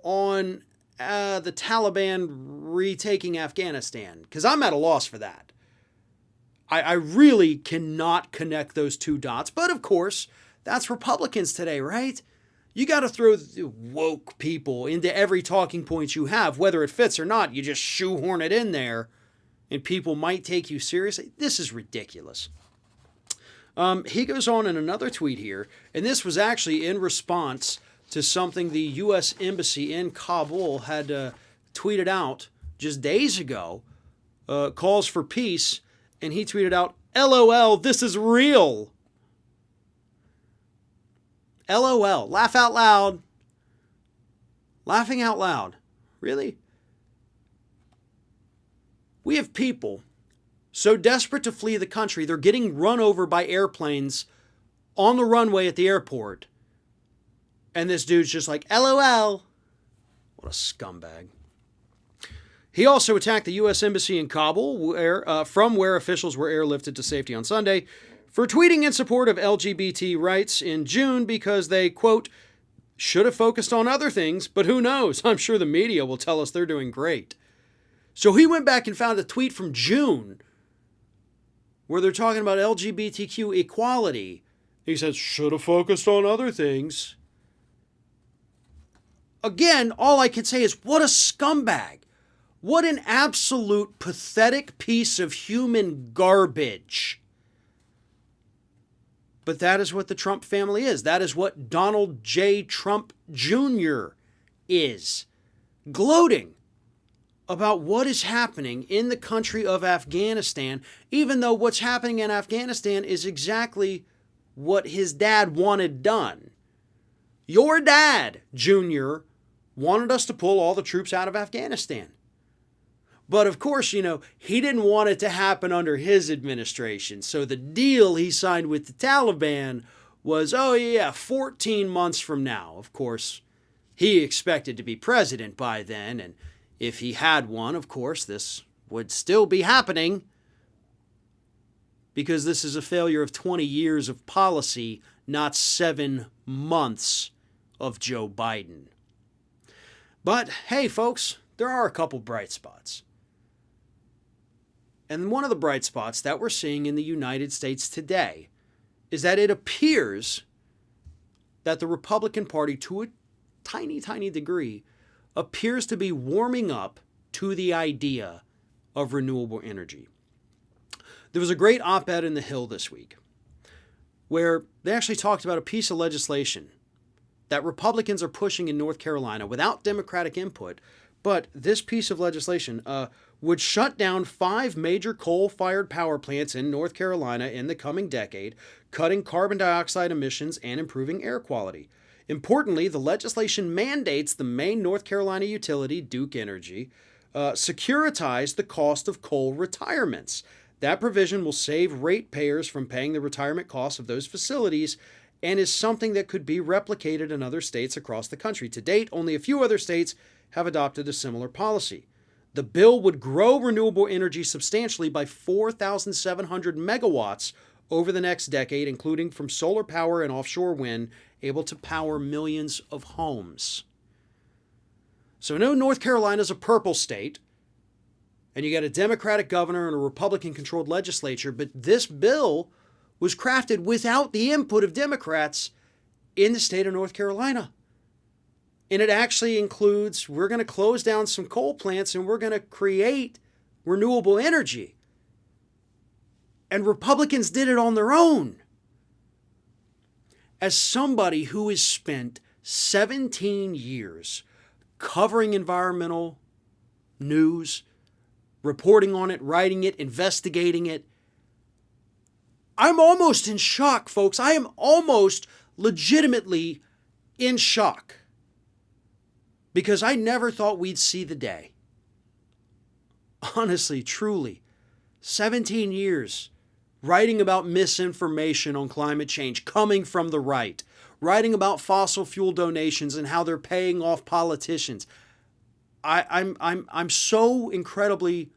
on the Taliban retaking Afghanistan? Because I'm at a loss for that. I really cannot connect those two dots. But of course, that's Republicans today, right? You got to throw woke people into every talking point you have, whether it fits or not. You just shoehorn it in there, and people might take you seriously. This is ridiculous. He goes on in another tweet here, and this was actually in response to something the U.S. Embassy in Kabul had tweeted out just days ago, calls for peace, and he tweeted out, LOL, this is real. LOL, laugh out loud. Laughing out loud. Really? We have people so desperate to flee the country, they're getting run over by airplanes on the runway at the airport. And this dude's just like, LOL. What a scumbag. He also attacked the U.S. Embassy in Kabul, from where officials were airlifted to safety on Sunday, for tweeting in support of LGBT rights in June because they, quote, should have focused on other things, but who knows? I'm sure the media will tell us they're doing great. So he went back and found a tweet from June where they're talking about LGBTQ equality. He says, should have focused on other things. Again, all I can say is, what a scumbag. What an absolute pathetic piece of human garbage. But that is what the Trump family is. That is what Donald J. Trump Jr. is. Gloating about what is happening in the country of Afghanistan, even though what's happening in Afghanistan is exactly what his dad wanted done. Your dad, Jr., wanted us to pull all the troops out of Afghanistan. But of course, he didn't want it to happen under his administration. So the deal he signed with the Taliban was, 14 months from now. Of course, he expected to be president by then. And if he had one, of course, this would still be happening because this is a failure of 20 years of policy, not 7 months of Joe Biden. But hey, folks, there are a couple bright spots. And one of the bright spots that we're seeing in the United States today is that it appears that the Republican Party, to a tiny, tiny degree, appears to be warming up to the idea of renewable energy. There was a great op-ed in The Hill this week where they actually talked about a piece of legislation that Republicans are pushing in North Carolina without Democratic input. But this piece of legislation would shut down 5 major coal-fired power plants in North Carolina in the coming decade, cutting carbon dioxide emissions and improving air quality. Importantly, the legislation mandates the main North Carolina utility, Duke Energy, securitize the cost of coal retirements. That provision will save ratepayers from paying the retirement costs of those facilities and is something that could be replicated in other states across the country. To date, only a few other states have adopted a similar policy. The bill would grow renewable energy substantially by 4,700 megawatts over the next decade, including from solar power and offshore wind, able to power millions of homes. So no, North Carolina's a purple state, and you got a Democratic governor and a Republican-controlled legislature, but this bill was crafted without the input of Democrats in the state of North Carolina. And it actually includes, we're going to close down some coal plants and we're going to create renewable energy. And Republicans did it on their own. As somebody who has spent 17 years covering environmental news, reporting on it, writing it, investigating it, I'm almost in shock, folks. I am almost legitimately in shock. Because I never thought we'd see the day. Honestly, truly, 17 years writing about misinformation on climate change coming from the right, writing about fossil fuel donations and how they're paying off politicians. I'm so incredibly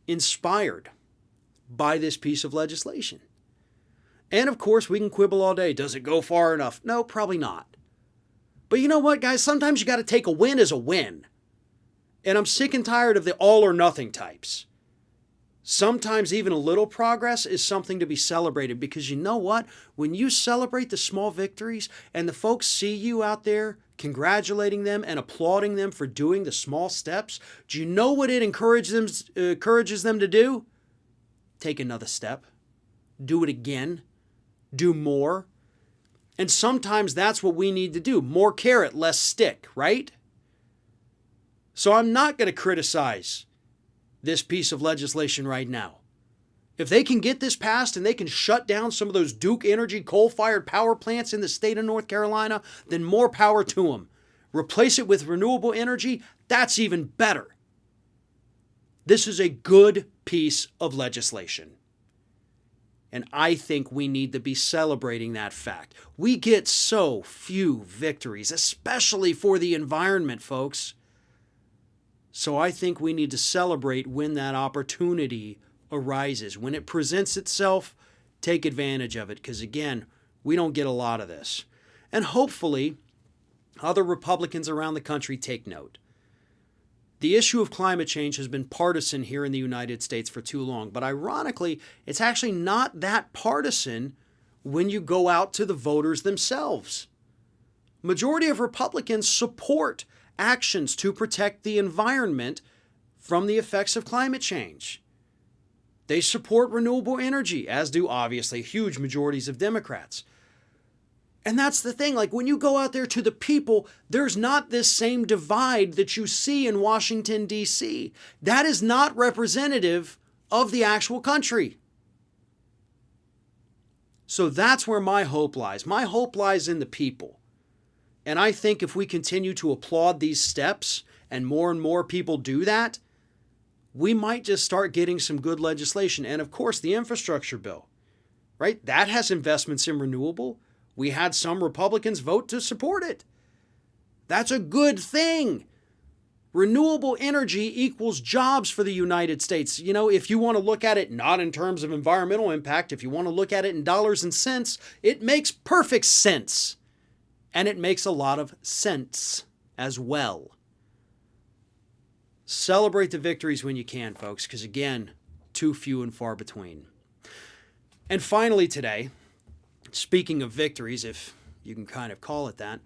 inspired by this piece of legislation. And of course, we can quibble all day. Does it go far enough? No, probably not. But you know what, guys? Sometimes you got to take a win as a win. And I'm sick and tired of the all or nothing types. Sometimes even a little progress is something to be celebrated, because you know what? When you celebrate the small victories and the folks see you out there congratulating them and applauding them for doing the small steps, do you know what it encourages them to do? Take another step. Do it again. Do more. And sometimes that's what we need to do. More carrot, less stick, right? So I'm not going to criticize this piece of legislation right now. If they can get this passed and they can shut down some of those Duke Energy coal-fired power plants in the state of North Carolina, then more power to them. Replace it with renewable energy, that's even better. This is a good piece of legislation. And I think we need to be celebrating that fact. We get so few victories, especially for the environment, folks. So I think we need to celebrate when that opportunity arises. When it presents itself, take advantage of it. Because again, we don't get a lot of this. And hopefully, other Republicans around the country take note. The issue of climate change has been partisan here in the United States for too long, but ironically, it's actually not that partisan when you go out to the voters themselves. Majority of Republicans support actions to protect the environment from the effects of climate change. They support renewable energy, as do obviously huge majorities of Democrats. And that's the thing, like when you go out there to the people, there's not this same divide that you see in Washington, D.C. That is not representative of the actual country. So that's where my hope lies. My hope lies in the people. And I think if we continue to applaud these steps and more people do that, we might just start getting some good legislation. And of course, the infrastructure bill, right? That has investments in renewable. We had some Republicans vote to support it. That's a good thing. Renewable energy equals jobs for the United States. You know, if you want to look at it not in terms of environmental impact, if you want to look at it in dollars and cents, it makes perfect sense. And it makes a lot of sense as well. Celebrate the victories when you can, folks, because again, too few and far between. And finally today, speaking of victories, if you can kind of call it that,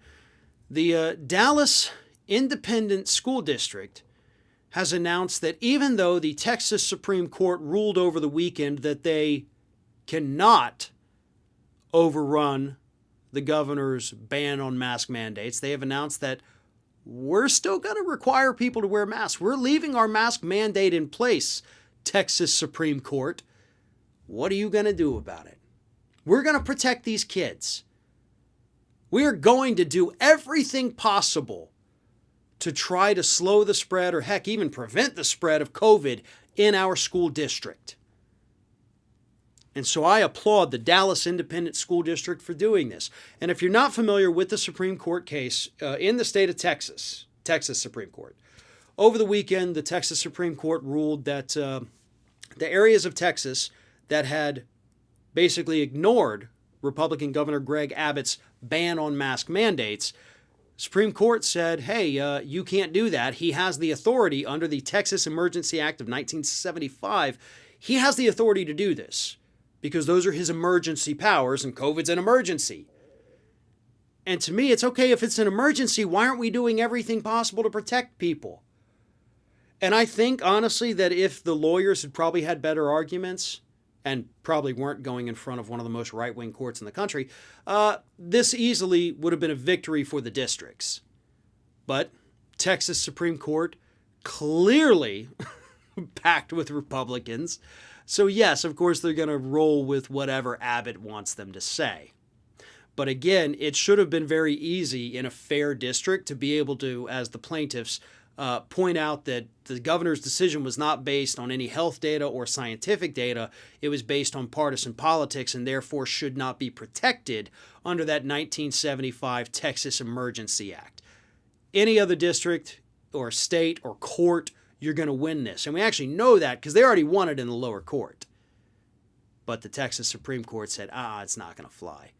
the Dallas Independent School District has announced that even though the Texas Supreme Court ruled over the weekend that they cannot overrun the governor's ban on mask mandates, they have announced that we're still going to require people to wear masks. We're leaving our mask mandate in place, Texas Supreme Court. What are you going to do about it? We're going to protect these kids. We are going to do everything possible to try to slow the spread or heck, even prevent the spread of COVID in our school district. And so I applaud the Dallas Independent School District for doing this. And if you're not familiar with the Supreme Court case in the state of Texas Supreme Court, over the weekend, the Texas Supreme Court ruled that the areas of Texas that had basically ignored Republican Governor Greg Abbott's ban on mask mandates, Supreme Court said, hey, you can't do that. He has the authority under the Texas Emergency Act of 1975. He has the authority to do this because those are his emergency powers, and COVID's an emergency. And to me, it's okay if it's an emergency. Why aren't we doing everything possible to protect people? And I think, honestly, that if the lawyers had probably had better arguments and probably weren't going in front of one of the most right-wing courts in the country, this easily would have been a victory for the districts. But Texas Supreme Court clearly packed with Republicans. So yes, of course, they're going to roll with whatever Abbott wants them to say. But again, it should have been very easy in a fair district to be able to, as the plaintiffs, point out that the governor's decision was not based on any health data or scientific data. It was based on partisan politics and therefore should not be protected under that 1975 Texas Emergency Act. Any other district or state or court, you're going to win this. And we actually know that because they already won it in the lower court. But the Texas Supreme Court said, it's not going to fly.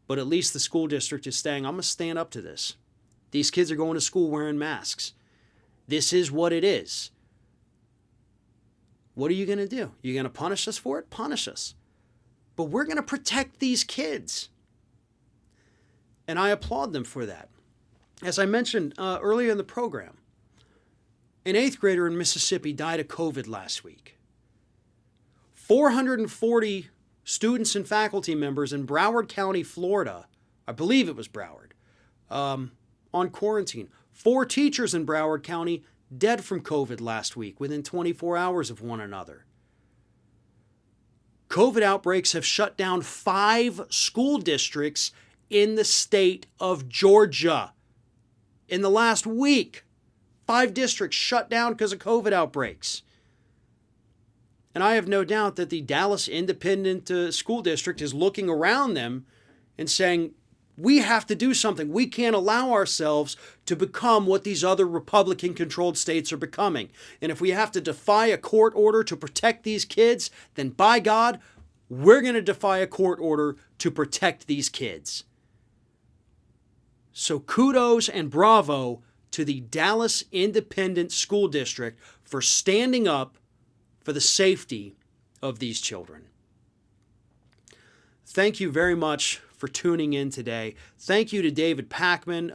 But at least the school district is saying, I'm going to stand up to this. These kids are going to school wearing masks. This is what it is. What are you going to do? You're going to punish us for it? Punish us. But we're going to protect these kids. And I applaud them for that. As I mentioned earlier in the program, an 8th grader in Mississippi died of COVID last week. 440 students and faculty members in Broward County, Florida, I believe it was Broward, on quarantine. 4 teachers in Broward County dead from COVID last week within 24 hours of one another. COVID outbreaks have shut down 5 school districts in the state of Georgia. In the last week, 5 districts shut down because of COVID outbreaks. And I have no doubt that the Dallas Independent School District is looking around them and saying, we have to do something. We can't allow ourselves to become what these other Republican-controlled states are becoming. And if we have to defy a court order to protect these kids, then by God, we're going to defy a court order to protect these kids. So kudos and bravo to the Dallas Independent School District for standing up for the safety of these children. Thank you very much for tuning in today. Thank you to David Pakman,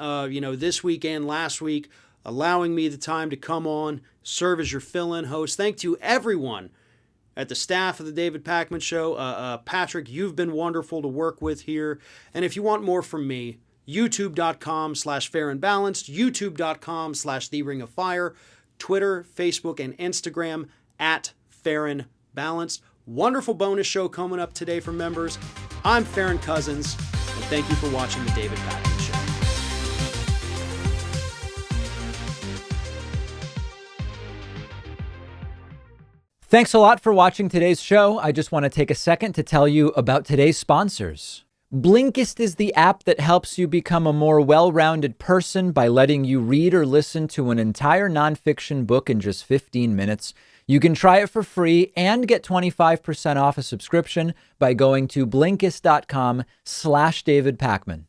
this week and last week, allowing me the time to come on, serve as your fill-in host. Thank you, everyone at the staff of the David Pakman Show. Patrick, you've been wonderful to work with here. And if you want more from me, youtube.com/fairandbalanced, youtube.com/theringofire, Twitter, Facebook, and Instagram @fairandbalanced. Wonderful bonus show coming up today for members. I'm Farron Cousins, and thank you for watching the David Pakman Show. Thanks a lot for watching today's show. I just want to take a second to tell you about today's sponsors. Blinkist is the app that helps you become a more well-rounded person by letting you read or listen to an entire nonfiction book in just 15 minutes. You can try it for free and get 25% off a subscription by going to Blinkist.com/David Pakman.